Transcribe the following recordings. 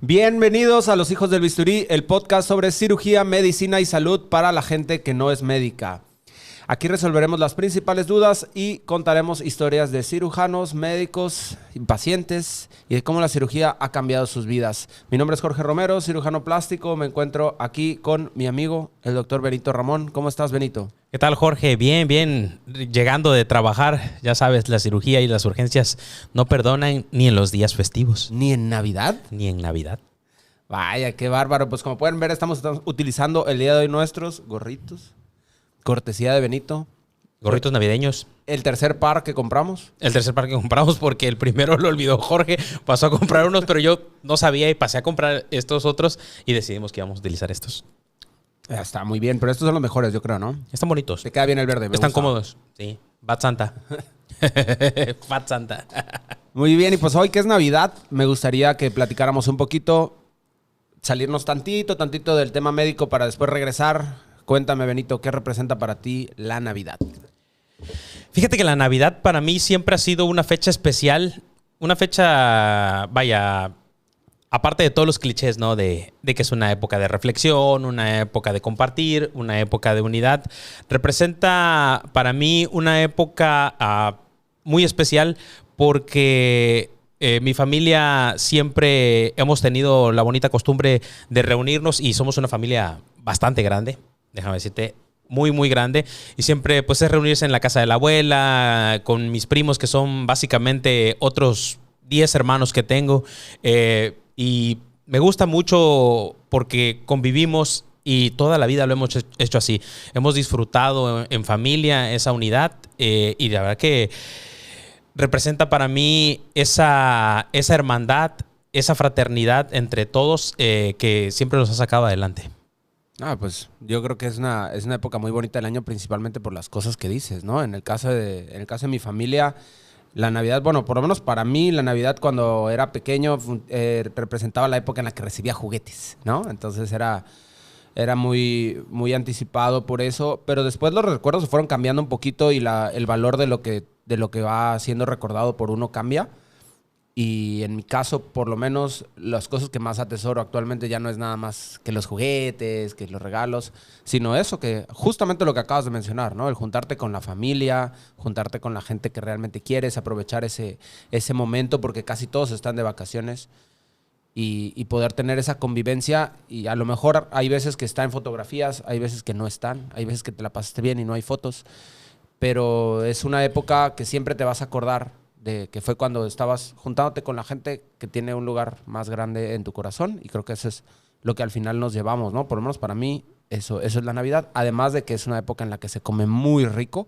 Bienvenidos a Los Hijos del Bisturí, el podcast sobre cirugía, medicina y salud para la gente que no es médica. Aquí resolveremos las principales dudas y contaremos historias de cirujanos, médicos y pacientes y de cómo la cirugía ha cambiado sus vidas. Mi nombre es Jorge Romero, cirujano plástico. Me encuentro aquí con mi amigo, el doctor Benito Ramón. ¿Cómo estás, Benito? ¿Qué tal, Jorge? Bien, bien. Llegando de trabajar, ya sabes, la cirugía y las urgencias no perdonan ni en los días festivos. ¿Ni en Navidad? Ni en Navidad. Vaya, qué bárbaro. Pues como pueden ver, estamos utilizando el día de hoy nuestros gorritos. Cortesía de Benito. Gorritos navideños. El tercer par que compramos. El tercer par que compramos porque el primero lo olvidó Jorge. Pasó a comprar unos, pero yo no sabía y pasé a comprar estos otros y decidimos que íbamos a utilizar estos. Está muy bien, pero estos son los mejores, yo creo, ¿no? Están bonitos. Te queda bien el verde. Están cómodos. Sí. Bad Santa. Fat Santa. Muy bien, y pues hoy que es Navidad, me gustaría que platicáramos un poquito, salirnos tantito del tema médico para después regresar. Cuéntame, Benito, ¿qué representa para ti la Navidad? Fíjate que la Navidad para mí siempre ha sido una fecha especial. Una fecha, vaya, aparte de todos los clichés, ¿no? De que es una época de reflexión, una época de compartir, una época de unidad. Representa para mí una época muy especial porque mi familia siempre hemos tenido la bonita costumbre de reunirnos y somos una familia bastante grande. Déjame decirte, muy, muy grande. Y siempre pues es reunirse en la casa de la abuela, con mis primos que son básicamente otros 10 hermanos que tengo. Y me gusta mucho porque convivimos y toda la vida lo hemos hecho así. Hemos disfrutado en familia esa unidad y la verdad que representa para mí esa hermandad, esa fraternidad entre todos que siempre nos ha sacado adelante. Pues yo creo que es una época muy bonita del año, principalmente por las cosas que dices, ¿no? En el caso de mi familia, la Navidad, bueno, por lo menos para mí, la Navidad cuando era pequeño representaba la época en la que recibía juguetes, ¿no? Entonces era muy, muy anticipado por eso, pero después los recuerdos se fueron cambiando un poquito y el valor de lo que va siendo recordado por uno cambia. Y en mi caso, por lo menos, las cosas que más atesoro actualmente ya no es nada más que los juguetes, que los regalos, sino eso, que justamente lo que acabas de mencionar, ¿no? El juntarte con la familia, juntarte con la gente que realmente quieres, aprovechar ese momento porque casi todos están de vacaciones y poder tener esa convivencia. Y a lo mejor hay veces que está en fotografías, hay veces que no están, hay veces que te la pasaste bien y no hay fotos, pero es una época que siempre te vas a acordar de que fue cuando estabas juntándote con la gente que tiene un lugar más grande en tu corazón, y creo que eso es lo que al final nos llevamos, ¿no? Por lo menos para mí, eso es la Navidad, además de que es una época en la que se come muy rico.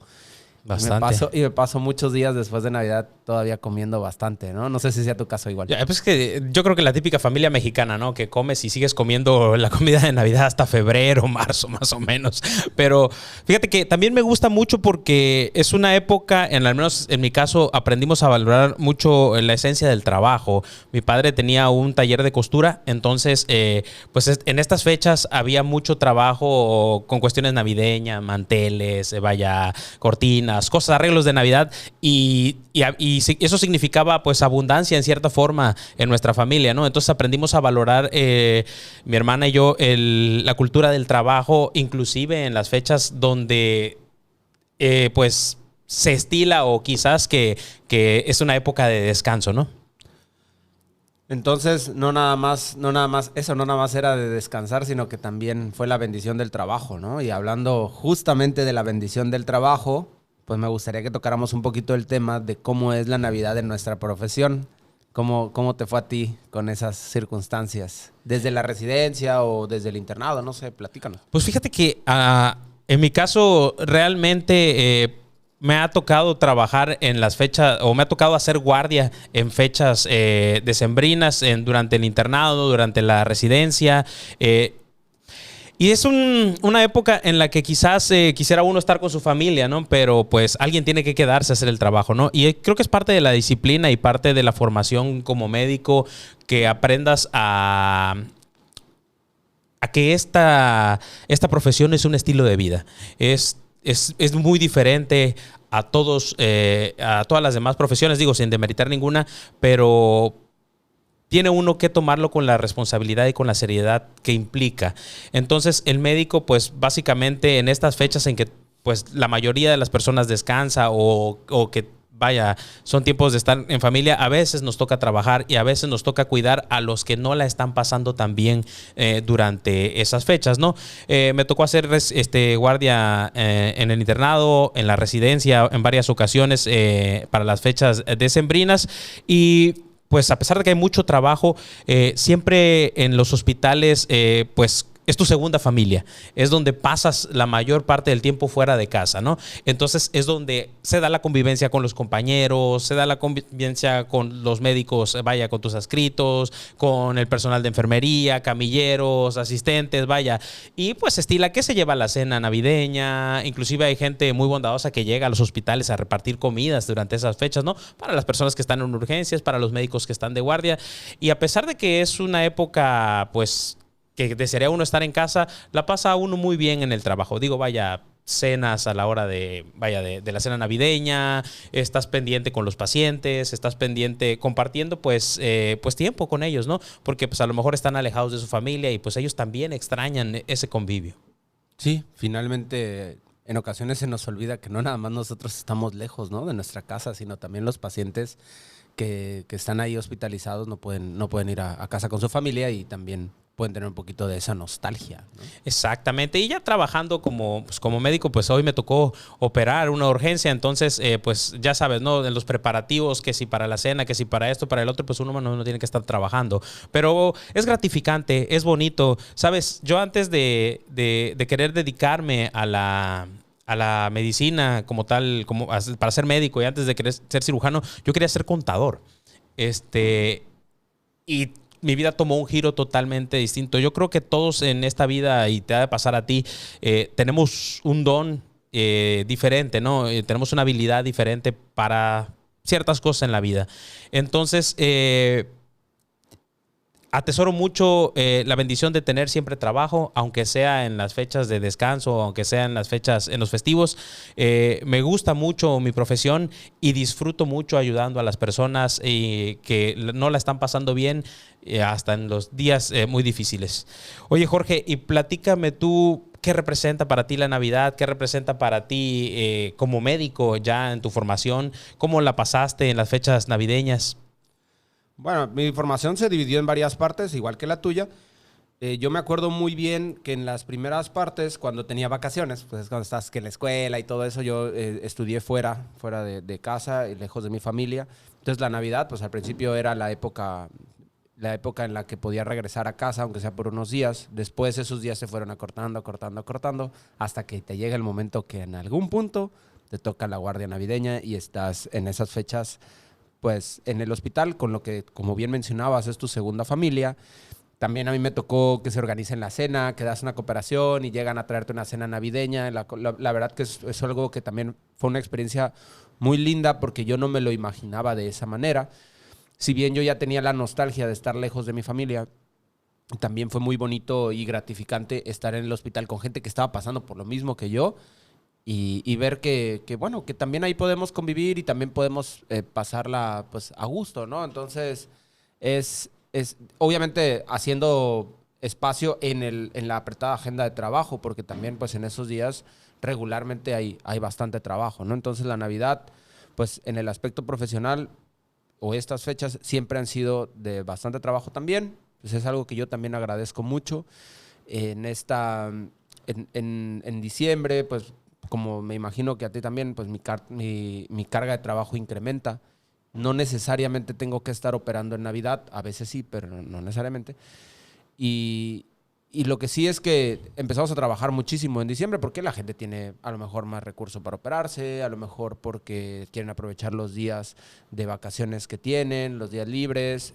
Bastante. Me paso muchos días después de Navidad todavía comiendo bastante, ¿no? No sé si sea tu caso igual. Pues que yo creo que la típica familia mexicana, ¿no? Que comes y sigues comiendo la comida de Navidad hasta febrero, marzo, más o menos. Pero fíjate que también me gusta mucho porque es una época, al menos en mi caso, aprendimos a valorar mucho la esencia del trabajo. Mi padre tenía un taller de costura, entonces, pues en estas fechas había mucho trabajo con cuestiones navideñas, manteles, cortinas, cosas, arreglos de Navidad y eso significaba pues abundancia en cierta forma en nuestra familia, ¿no? Entonces aprendimos a valorar mi hermana y yo la cultura del trabajo, inclusive en las fechas donde pues se estila o quizás que es una época de descanso, ¿no? Entonces, no nada más era de descansar, sino que también fue la bendición del trabajo, ¿no? Y hablando justamente de la bendición del trabajo, pues me gustaría que tocáramos un poquito el tema de cómo es la Navidad en nuestra profesión. ¿Cómo te fue a ti con esas circunstancias? ¿Desde la residencia o desde el internado? No sé, platícanos. Pues fíjate que en mi caso realmente me ha tocado trabajar en las fechas, o me ha tocado hacer guardia en fechas decembrinas, durante el internado, durante la residencia. Y es una época en la que quizás quisiera uno estar con su familia, ¿no? Pero pues alguien tiene que quedarse a hacer el trabajo, ¿no? Y creo que es parte de la disciplina y parte de la formación como médico que aprendas a que esta profesión es un estilo de vida. Es muy diferente a todas las demás profesiones, digo, sin demeritar ninguna, pero tiene uno que tomarlo con la responsabilidad y con la seriedad que implica. Entonces, el médico, pues básicamente en estas fechas en que pues la mayoría de las personas descansa o que vaya, son tiempos de estar en familia, a veces nos toca trabajar y a veces nos toca cuidar a los que no la están pasando tan bien durante esas fechas, ¿no? Me tocó hacer guardia en el internado, en la residencia, en varias ocasiones para las fechas decembrinas y pues a pesar de que hay mucho trabajo, siempre en los hospitales, pues es tu segunda familia, es donde pasas la mayor parte del tiempo fuera de casa, ¿no? Entonces es donde se da la convivencia con los compañeros, se da la convivencia con los médicos, vaya, con tus adscritos, con el personal de enfermería, camilleros, asistentes, vaya. Y pues se estila que se lleva la cena navideña, inclusive hay gente muy bondadosa que llega a los hospitales a repartir comidas durante esas fechas, ¿no? Para las personas que están en urgencias, para los médicos que están de guardia. Y a pesar de que es una época, pues, que desearía uno estar en casa, la pasa uno muy bien en el trabajo. Digo, vaya, cenas a la hora de la cena navideña, estás pendiente con los pacientes, estás pendiente compartiendo pues tiempo con ellos, ¿no? Porque pues a lo mejor están alejados de su familia y pues ellos también extrañan ese convivio. Sí, finalmente en ocasiones se nos olvida que no nada más nosotros estamos lejos, ¿no?, de nuestra casa, sino también los pacientes que están ahí hospitalizados no pueden ir a casa con su familia y también pueden tener un poquito de esa nostalgia, ¿no? Exactamente. Y ya trabajando como médico, pues hoy me tocó operar una urgencia. Entonces, pues ya sabes, ¿no? En los preparativos, que si para la cena, que si para esto, para el otro, pues uno no tiene que estar trabajando. Pero es gratificante, es bonito. Sabes, yo antes de querer dedicarme a la medicina como tal, para ser médico y antes de querer ser cirujano, yo quería ser contador. Y mi vida tomó un giro totalmente distinto. Yo creo que todos en esta vida, y te ha de pasar a ti, tenemos un don diferente, ¿no? Tenemos una habilidad diferente para ciertas cosas en la vida. Entonces, atesoro mucho la bendición de tener siempre trabajo, aunque sea en las fechas de descanso, aunque sea en las fechas, en los festivos. Me gusta mucho mi profesión y disfruto mucho ayudando a las personas que no la están pasando bien hasta en los días muy difíciles. Oye, Jorge, y platícame tú, ¿qué representa para ti la Navidad? ¿Qué representa para ti como médico ya en tu formación? ¿Cómo la pasaste en las fechas navideñas? Bueno, mi formación se dividió en varias partes, igual que la tuya. Yo me acuerdo muy bien que en las primeras partes, cuando tenía vacaciones, pues cuando estás que en la escuela y todo eso, yo estudié fuera de casa, lejos de mi familia. Entonces la Navidad, pues al principio era la época en la que podía regresar a casa, aunque sea por unos días. Después esos días se fueron acortando, hasta que te llega el momento que en algún punto te toca la guardia navideña y estás en esas fechas pues en el hospital, con lo que, como bien mencionabas, es tu segunda familia. También a mí me tocó que se organicen la cena, que das una cooperación y llegan a traerte una cena navideña. La verdad que es algo que también fue una experiencia muy linda porque yo no me lo imaginaba de esa manera. Si bien yo ya tenía la nostalgia de estar lejos de mi familia, también fue muy bonito y gratificante estar en el hospital con gente que estaba pasando por lo mismo que yo. Y ver que también ahí podemos convivir y también podemos pasarla pues a gusto, ¿no? Entonces, es obviamente haciendo espacio en la apretada agenda de trabajo, porque también pues en esos días regularmente hay bastante trabajo, ¿no? Entonces, la Navidad, pues en el aspecto profesional o estas fechas siempre han sido de bastante trabajo también. Pues es algo que yo también agradezco mucho. En diciembre, pues como me imagino que a ti también, pues mi carga de trabajo incrementa. No necesariamente tengo que estar operando en Navidad, a veces sí, pero no necesariamente. Y lo que sí es que empezamos a trabajar muchísimo en diciembre porque la gente tiene a lo mejor más recursos para operarse, a lo mejor porque quieren aprovechar los días de vacaciones que tienen, los días libres,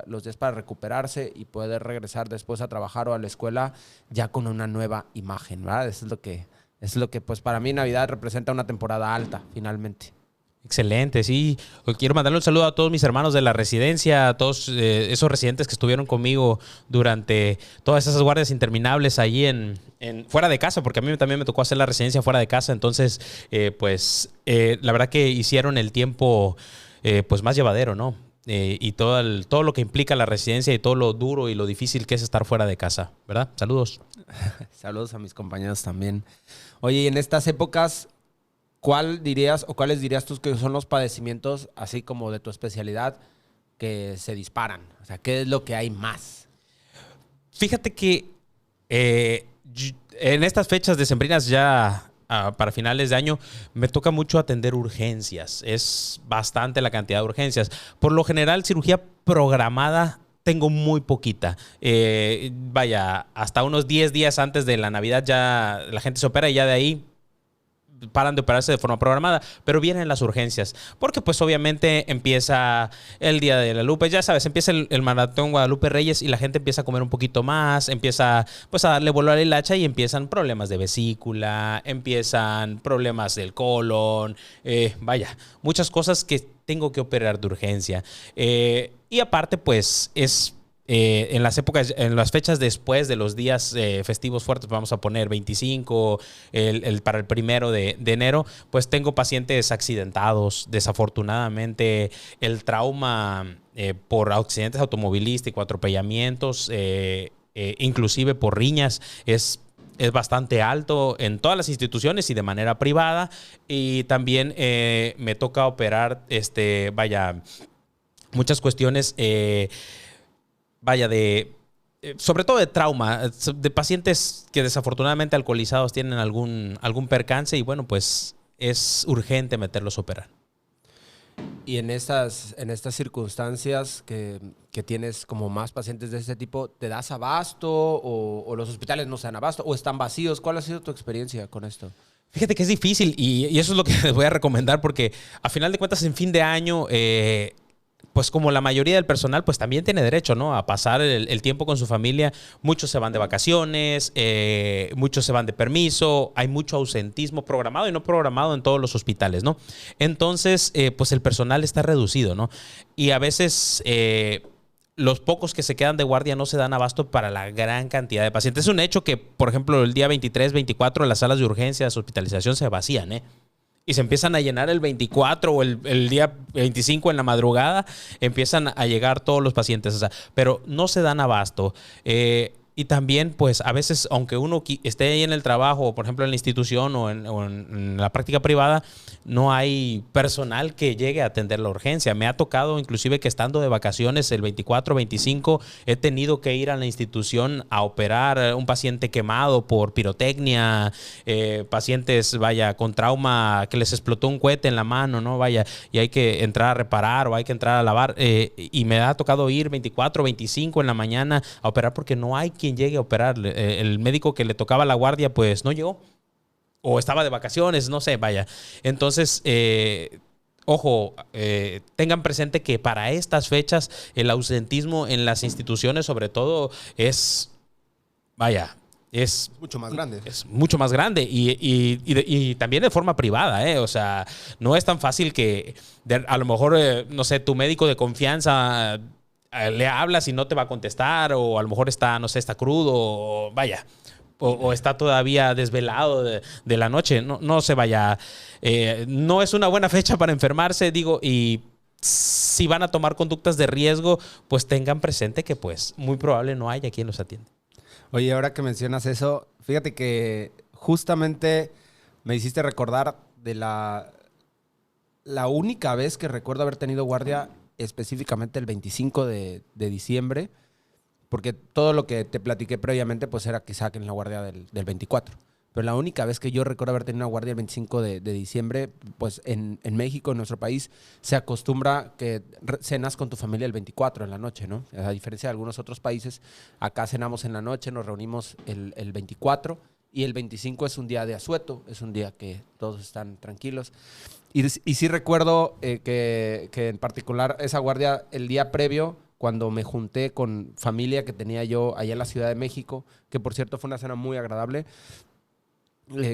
los días para recuperarse y poder regresar después a trabajar o a la escuela ya con una nueva imagen, ¿verdad? Eso es lo que pues para mí Navidad representa una temporada alta, finalmente. Excelente, sí. Hoy quiero mandarle un saludo a todos mis hermanos de la residencia, a todos esos residentes que estuvieron conmigo durante todas esas guardias interminables ahí en fuera de casa, porque a mí también me tocó hacer la residencia fuera de casa. Entonces, la verdad que hicieron el tiempo pues más llevadero, ¿no? y todo lo que implica la residencia y todo lo duro y lo difícil que es estar fuera de casa, ¿verdad? Saludos. Saludos a mis compañeros también. Oye, y en estas épocas, ¿cuál dirías o cuáles dirías tú que son los padecimientos, así como de tu especialidad, que se disparan? O sea, ¿qué es lo que hay más? Fíjate que en estas fechas decembrinas ya para finales de año me toca mucho atender urgencias. Es bastante la cantidad de urgencias. Por lo general, cirugía programada tengo muy poquita. Vaya, hasta unos 10 días antes de la Navidad ya la gente se opera y ya de ahí paran de operarse de forma programada, pero vienen las urgencias, porque pues obviamente empieza el Día de la Lupe, ya sabes, empieza el Maratón Guadalupe Reyes y la gente empieza a comer un poquito más, empieza pues a darle vuelo a la hilacha y empiezan problemas de vesícula, empiezan problemas del colon, vaya, muchas cosas que tengo que operar de urgencia. Y aparte pues es... en las épocas, en las fechas después de los días festivos fuertes, vamos a poner 25, para el 1 de enero, pues tengo pacientes accidentados. Desafortunadamente, el trauma por accidentes automovilísticos, atropellamientos, inclusive por riñas, es bastante alto en todas las instituciones y de manera privada. Y también me toca operar, vaya, muchas cuestiones. Vaya, sobre todo de trauma, de pacientes que desafortunadamente alcoholizados tienen algún percance y bueno, pues es urgente meterlos a operar. Y en estas circunstancias que tienes como más pacientes de este tipo, ¿te das abasto o los hospitales no se dan abasto o están vacíos? ¿Cuál ha sido tu experiencia con esto? Fíjate que es difícil y eso es lo que les voy a recomendar porque a final de cuentas en fin de año... pues como la mayoría del personal, pues también tiene derecho, ¿no?, a pasar el tiempo con su familia. Muchos se van de vacaciones, muchos se van de permiso, hay mucho ausentismo programado y no programado en todos los hospitales, ¿no? Entonces, pues el personal está reducido, ¿no? Y a veces los pocos que se quedan de guardia no se dan abasto para la gran cantidad de pacientes. Es un hecho que, por ejemplo, el día 23, 24, las salas de urgencias, hospitalización se vacían, ¿eh? Y se empiezan a llenar el 24 o el día 25 en la madrugada, empiezan a llegar todos los pacientes, o sea, pero no se dan abasto. Y también, pues, a veces, aunque uno esté ahí en el trabajo, por ejemplo, en la institución o en la práctica privada, no hay personal que llegue a atender la urgencia. Me ha tocado, inclusive, que estando de vacaciones el 24, 25, he tenido que ir a la institución a operar un paciente quemado por pirotecnia, pacientes, vaya, con trauma, que les explotó un cohete en la mano, ¿no? Vaya, y hay que entrar a reparar o hay que entrar a lavar. Y me ha tocado ir 24, 25 en la mañana a operar porque no hay quien llegue a operar. El médico que le tocaba la guardia pues no llegó o estaba de vacaciones, no sé, vaya. Entonces, ojo, tengan presente que para estas fechas el ausentismo en las instituciones sobre todo es, vaya, es mucho más grande. Es mucho más grande y también de forma privada, ¿eh? O sea, no es tan fácil que a lo mejor, no sé, tu médico de confianza le hablas y no te va a contestar, o a lo mejor está, no sé, está crudo, o vaya, o está todavía desvelado de la noche. No se vaya. No es una buena fecha para enfermarse, digo, y si van a tomar conductas de riesgo, pues tengan presente que pues muy probable no haya quien los atienda. Oye, ahora que mencionas eso, fíjate que justamente me hiciste recordar de la única vez que recuerdo haber tenido guardia, específicamente el 25 de diciembre, porque todo lo que te platiqué previamente pues era quizá en la guardia del 24. Pero la única vez que yo recuerdo haber tenido una guardia el 25 de diciembre, pues en México, en nuestro país, se acostumbra que cenas con tu familia el 24 en la noche, ¿no? A diferencia de algunos otros países, acá cenamos en la noche, nos reunimos el 24 y el 25 es un día de asueto, es un día que todos están tranquilos. Y sí recuerdo que en particular esa guardia, el día previo, cuando me junté con familia que tenía yo allá en la Ciudad de México, que por cierto fue una cena muy agradable,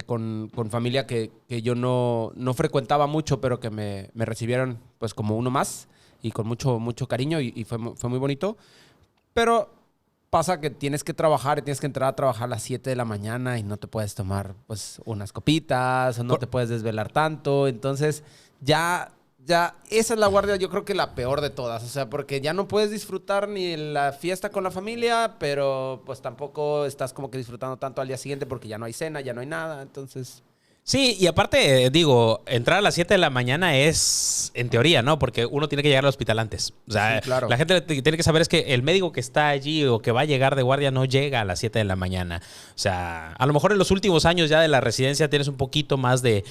con familia que yo no frecuentaba mucho, pero que me recibieron pues como uno más y con mucho cariño y fue muy bonito. Pero pasa que tienes que trabajar y tienes que entrar a trabajar a las 7 de la mañana y no te puedes tomar pues unas copitas o no te puedes desvelar tanto. Entonces ya ya esa es la guardia, yo creo que la peor de todas. O sea, porque ya no puedes disfrutar ni la fiesta con la familia, pero pues tampoco estás como que disfrutando tanto al día siguiente porque ya no hay cena, ya no hay nada. Entonces... Sí, y aparte, digo, entrar a las 7 de la mañana es, en teoría, ¿no? Porque uno tiene que llegar al hospital antes. O sea, Sí, claro. la gente lo que tiene que saber es que el médico que está allí o que va a llegar de guardia no llega a las 7 de la mañana. O sea, a lo mejor en los últimos años ya de la residencia tienes un poquito más de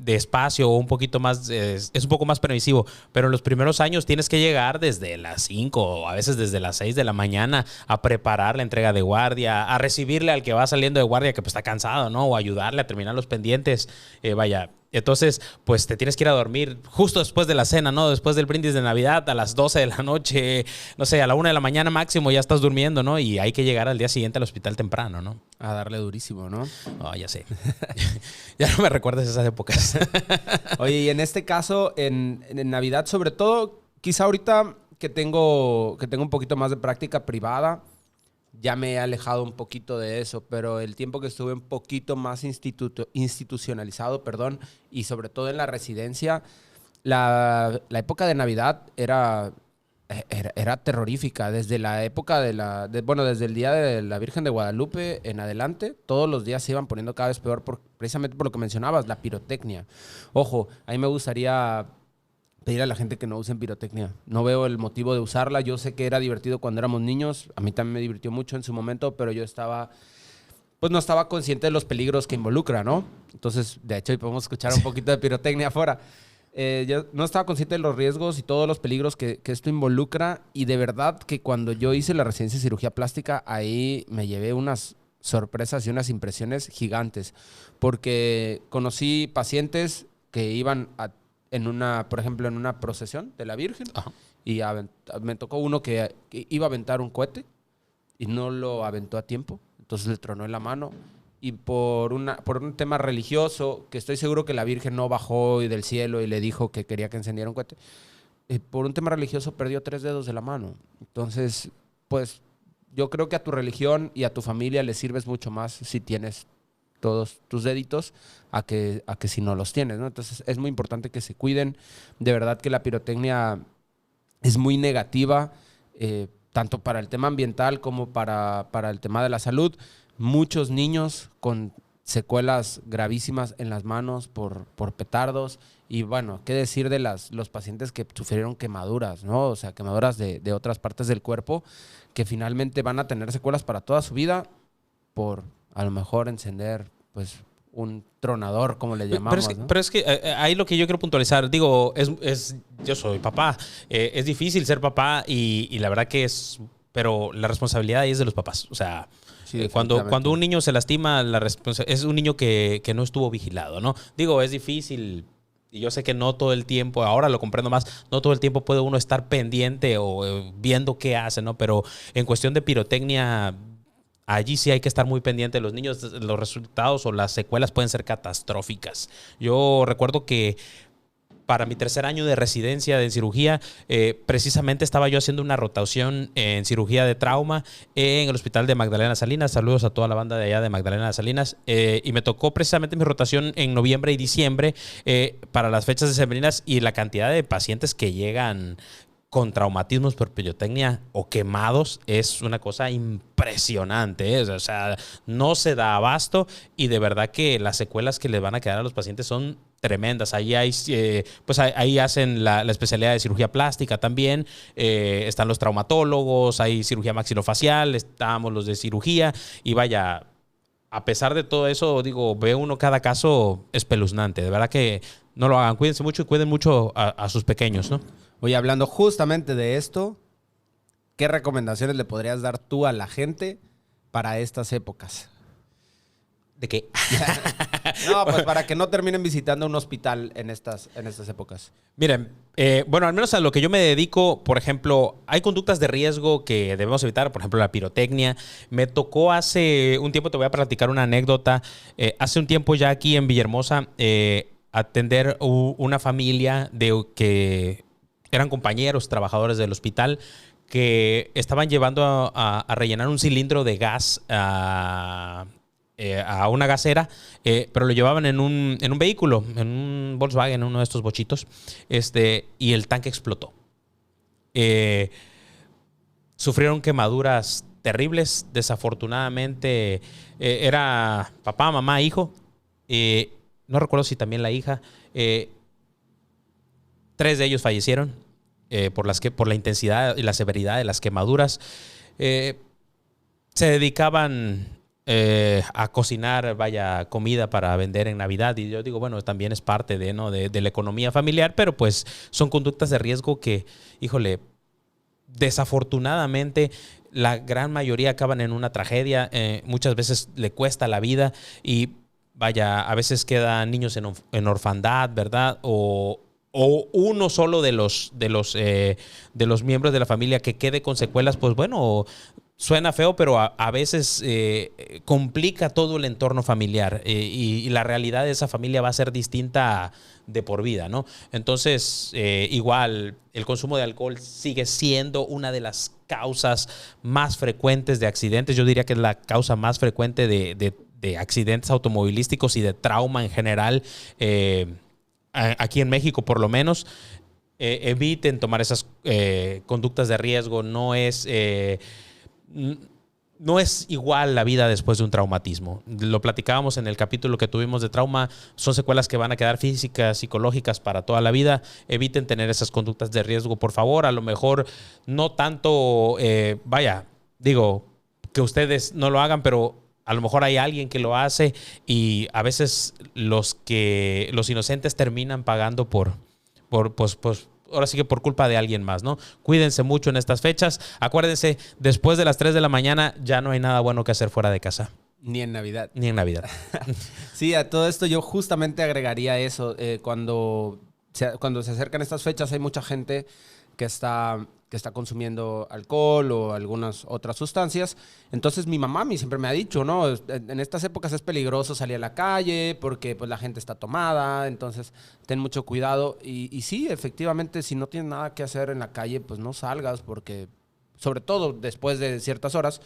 espacio o un poquito más, es un poco más permisivo. Pero en los primeros años tienes que llegar desde las 5 o a veces desde las 6 de la mañana a preparar la entrega de guardia, a recibirle al que va saliendo de guardia que pues está cansado, ¿no? O ayudarle a terminar los pendientes, vaya. Entonces, pues te tienes que ir a dormir justo después de la cena, ¿no? Después del brindis de Navidad, a las 12 de la noche, no sé, a la 1 de la mañana máximo ya estás durmiendo, ¿no? Y hay que llegar al día siguiente al hospital temprano, ¿no? A darle durísimo, ¿no? Oh, ya sé. Ya no me recuerdes esas épocas. Oye, y en este caso, en Navidad, sobre todo, quizá ahorita que tengo un poquito más de práctica privada, ya me he alejado un poquito de eso, pero el tiempo que estuve un poquito más institucionalizado, perdón, y sobre todo en la residencia, la época de Navidad era terrorífica. Desde la época desde el día de la Virgen de Guadalupe en adelante, todos los días se iban poniendo cada vez peor, precisamente por lo que mencionabas, la pirotecnia. Ojo, a mí me gustaría pedir a la gente que no usen pirotecnia. No veo el motivo de usarla. Yo sé que era divertido cuando éramos niños. A mí también me divirtió mucho en su momento, pero yo pues no estaba consciente de los peligros que involucra, ¿no? Entonces, de hecho, hoy podemos escuchar un poquito de pirotecnia afuera. Yo no estaba consciente de los riesgos y todos los peligros que esto involucra. Y de verdad que cuando yo hice la residencia de cirugía plástica, ahí me llevé unas sorpresas y unas impresiones gigantes. Porque conocí pacientes que iban por ejemplo, en una procesión de la Virgen. Ajá. Y me tocó uno que iba a aventar un cohete y no lo aventó a tiempo. Entonces le tronó en la mano. Y por un tema religioso, que estoy seguro que la Virgen no bajó del cielo y le dijo que quería que encendiera un cohete, por un tema religioso perdió 3 dedos de la mano. Entonces, pues yo creo que a tu religión y a tu familia le sirves mucho más si tienes todos tus deditos a que si no los tienes, ¿no? Entonces es muy importante que se cuiden. De verdad que la pirotecnia es muy negativa, tanto para el tema ambiental como para el tema de la salud. Muchos niños con secuelas gravísimas en las manos por petardos. Y bueno, qué decir de los pacientes que sufrieron quemaduras, ¿no? O sea, quemaduras de otras partes del cuerpo que finalmente van a tener secuelas para toda su vida por a lo mejor encender pues un tronador, como le llamamos. Pero es que ahí lo que yo quiero puntualizar, digo, yo soy papá, es difícil ser papá y la verdad que pero la responsabilidad ahí es de los papás. O sea, Sí, cuando un niño se lastima, es un niño que no estuvo vigilado, ¿no? Digo, es difícil. Y yo sé que no todo el tiempo, ahora lo comprendo más, no todo el tiempo puede uno estar pendiente o viendo qué hace, ¿no? Pero en cuestión de pirotecnia, allí sí hay que estar muy pendiente. Los niños, los resultados o las secuelas pueden ser catastróficas. Yo recuerdo que para mi 3er año de residencia de cirugía, precisamente estaba yo haciendo una rotación en cirugía de trauma en el hospital de Magdalena Salinas. Saludos a toda la banda de allá de Magdalena Salinas. Y me tocó precisamente mi rotación en noviembre y diciembre para las fechas decembrinas, y la cantidad de pacientes que llegan con traumatismos por pirotecnia o quemados es una cosa impresionante, ¿eh? O sea, no se da abasto, y de verdad que las secuelas que les van a quedar a los pacientes son tremendas. Ahí ahí hacen la especialidad de cirugía plástica también. Están los traumatólogos, hay cirugía maxilofacial, estamos los de cirugía, y vaya, a pesar de todo eso, digo, ve uno cada caso espeluznante. De verdad que no lo hagan. Cuídense mucho y cuiden mucho a sus pequeños, ¿no? Oye, hablando justamente de esto, ¿qué recomendaciones le podrías dar tú a la gente para estas épocas? ¿De qué? No, pues para que no terminen visitando un hospital en estas épocas. Miren, bueno, al menos a lo que yo me dedico, por ejemplo, hay conductas de riesgo que debemos evitar, por ejemplo, la pirotecnia. Me tocó hace un tiempo, te voy a platicar una anécdota, hace un tiempo ya aquí en Villahermosa, atender una familia que eran compañeros, trabajadores del hospital, que estaban llevando a rellenar un cilindro de gas a una gasera, pero lo llevaban en un vehículo, en un Volkswagen, en uno de estos bochitos, y el tanque explotó. Sufrieron quemaduras terribles. Desafortunadamente, era papá, mamá, hijo. No recuerdo si también la hija. 3 de ellos fallecieron por la intensidad y la severidad de las quemaduras. Se dedicaban a cocinar, comida para vender en Navidad. Y yo digo, bueno, también es parte de la economía familiar, pero pues son conductas de riesgo que, híjole, desafortunadamente la gran mayoría acaban en una tragedia. Muchas veces le cuesta la vida y a veces quedan niños en orfandad, ¿verdad? O uno solo de los miembros de la familia que quede con secuelas, pues bueno, suena feo, pero a veces complica todo el entorno familiar y la realidad de esa familia va a ser distinta de por vida, ¿no? Entonces, igual, el consumo de alcohol sigue siendo una de las causas más frecuentes de accidentes. Yo diría que es la causa más frecuente de accidentes automovilísticos y de trauma en general, aquí en México por lo menos. Eviten tomar esas conductas de riesgo. No es igual la vida después de un traumatismo. Lo platicábamos en el capítulo que tuvimos de trauma. Son secuelas que van a quedar físicas, psicológicas para toda la vida. Eviten tener esas conductas de riesgo, por favor. A lo mejor no tanto, digo, que ustedes no lo hagan, pero a lo mejor hay alguien que lo hace y a veces los inocentes terminan pagando pues, ahora sí que por culpa de alguien más, ¿no? Cuídense mucho en estas fechas. Acuérdense, después de las 3 de la mañana ya no hay nada bueno que hacer fuera de casa. Ni en Navidad. Ni en Navidad. Sí, a todo esto yo justamente agregaría eso. Cuando se acercan estas fechas hay mucha gente que está consumiendo alcohol o algunas otras sustancias. Entonces mi mamá a mí siempre me ha dicho, ¿no? En estas épocas es peligroso salir a la calle porque pues la gente está tomada, entonces ten mucho cuidado. Y sí, efectivamente, si no tienes nada que hacer en la calle, pues no salgas porque, sobre todo después de ciertas horas,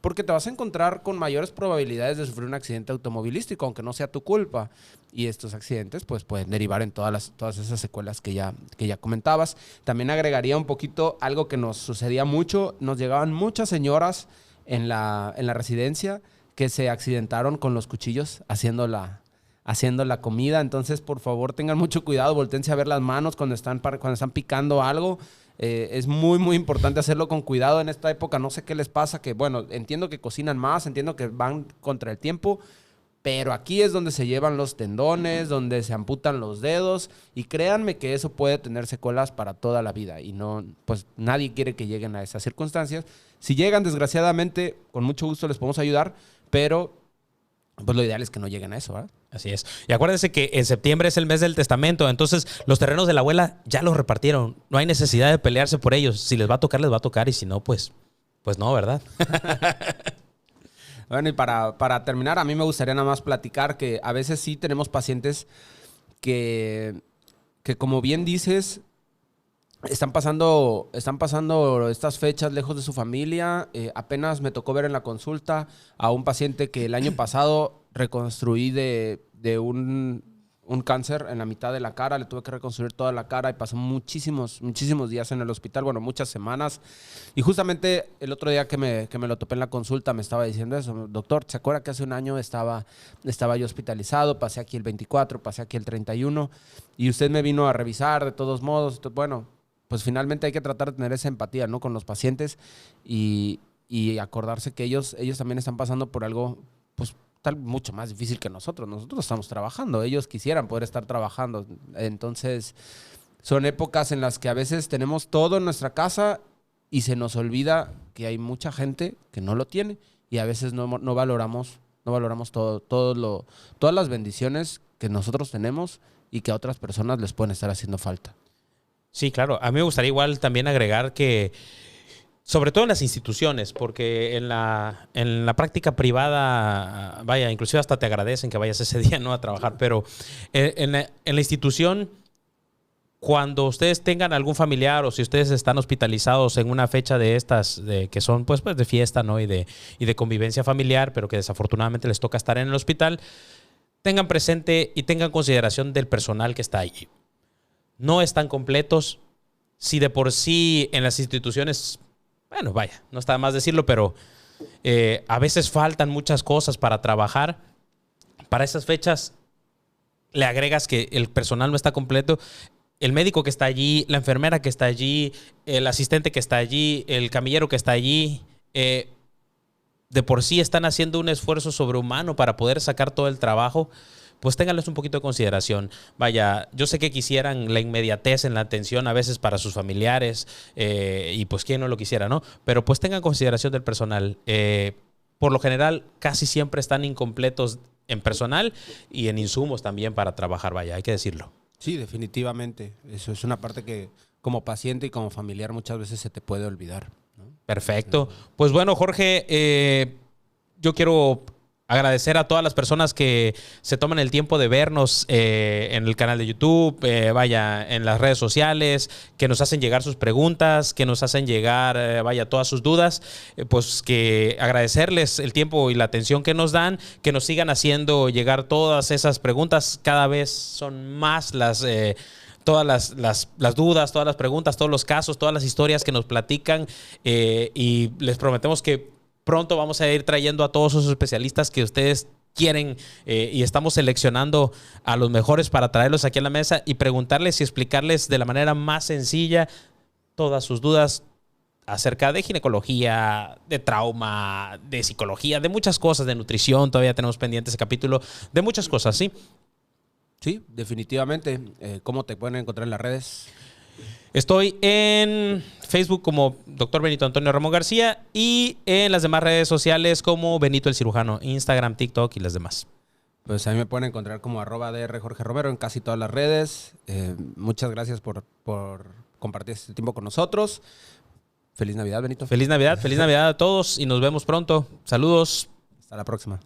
porque te vas a encontrar con mayores probabilidades de sufrir un accidente automovilístico, aunque no sea tu culpa. Y estos accidentes pues pueden derivar en todas esas secuelas que ya comentabas. También agregaría un poquito algo que nos sucedía mucho. Nos llegaban muchas señoras en la residencia que se accidentaron con los cuchillos haciendo la comida. Entonces, por favor, tengan mucho cuidado. Voltéense a ver las manos cuando están picando algo. Es muy, muy importante hacerlo con cuidado en esta época. No sé qué les pasa, que bueno, entiendo que cocinan más, entiendo que van contra el tiempo, pero aquí es donde se llevan los tendones, donde se amputan los dedos, y créanme que eso puede tener secuelas para toda la vida, y no, pues nadie quiere que lleguen a esas circunstancias. Si llegan, desgraciadamente, con mucho gusto les podemos ayudar, pero pues lo ideal es que no lleguen a eso, ¿verdad? Así es. Y acuérdense que en septiembre es el mes del testamento, entonces los terrenos de la abuela ya los repartieron. No hay necesidad de pelearse por ellos. Si les va a tocar, les va a tocar, y si no, pues no, ¿verdad? Bueno, y para terminar, a mí me gustaría nada más platicar que a veces sí tenemos pacientes que como bien dices, están pasando estas fechas lejos de su familia. Apenas me tocó ver en la consulta a un paciente que el año pasado reconstruí de un cáncer en la mitad de la cara. Le tuve que reconstruir toda la cara y pasó muchísimos días en el hospital, bueno, muchas semanas. Y justamente el otro día que me lo topé en la consulta me estaba diciendo eso. Doctor, ¿se acuerda que hace un año estaba yo hospitalizado? Pasé aquí el 24, pasé aquí el 31 y usted me vino a revisar de todos modos. Bueno, pues finalmente hay que tratar de tener esa empatía, ¿no?, con los pacientes y acordarse que ellos también están pasando por algo, pues, tal mucho más difícil que nosotros. Nosotros estamos trabajando, ellos quisieran poder estar trabajando. Entonces, son épocas en las que a veces tenemos todo en nuestra casa y se nos olvida que hay mucha gente que no lo tiene, y a veces no valoramos todas las bendiciones que nosotros tenemos y que a otras personas les pueden estar haciendo falta. Sí, claro. A mí me gustaría igual también agregar que, sobre todo en las instituciones, porque en la práctica privada, inclusive hasta te agradecen que vayas ese día, ¿no?, a trabajar, pero en la institución, cuando ustedes tengan algún familiar o si ustedes están hospitalizados en una fecha de estas, que son pues de fiesta, ¿no? y de convivencia familiar, pero que desafortunadamente les toca estar en el hospital, tengan presente y tengan consideración del personal que está allí. No están completos. Si de por sí en las instituciones, bueno, vaya, no está de más decirlo, pero a veces faltan muchas cosas para trabajar. Para esas fechas le agregas que el personal no está completo. El médico que está allí, la enfermera que está allí, el asistente que está allí, el camillero que está allí, de por sí están haciendo un esfuerzo sobrehumano para poder sacar todo el trabajo, pues ténganles un poquito de consideración. Vaya, yo sé que quisieran la inmediatez en la atención a veces para sus familiares, y pues quién no lo quisiera, ¿no? Pero pues tengan consideración del personal. Por lo general, casi siempre están incompletos en personal y en insumos también para trabajar, vaya, hay que decirlo. Sí, definitivamente. Eso es una parte que como paciente y como familiar muchas veces se te puede olvidar, ¿no? Perfecto. Pues bueno, Jorge, yo quiero agradecer a todas las personas que se toman el tiempo de vernos en el canal de YouTube, vaya, en las redes sociales, que nos hacen llegar sus preguntas, que nos hacen llegar, vaya, todas sus dudas. Pues que agradecerles el tiempo y la atención que nos dan, que nos sigan haciendo llegar todas esas preguntas. Cada vez son más todas las dudas, todas las preguntas, todos los casos, todas las historias que nos platican, y les prometemos que pronto vamos a ir trayendo a todos esos especialistas que ustedes quieren, y estamos seleccionando a los mejores para traerlos aquí a la mesa y preguntarles y explicarles de la manera más sencilla todas sus dudas acerca de ginecología, de trauma, de psicología, de muchas cosas, de nutrición. Todavía tenemos pendiente ese capítulo, de muchas cosas, ¿sí? Sí, definitivamente. ¿Cómo te pueden encontrar en las redes? Estoy en Facebook como Dr. Benito Antonio Ramón García y en las demás redes sociales como Benito el Cirujano, Instagram, TikTok y las demás. Pues ahí me pueden encontrar como @DR Jorge Romero en casi todas las redes. Muchas gracias por compartir este tiempo con nosotros. Feliz Navidad, Benito. Feliz Navidad a todos y nos vemos pronto. Saludos. Hasta la próxima.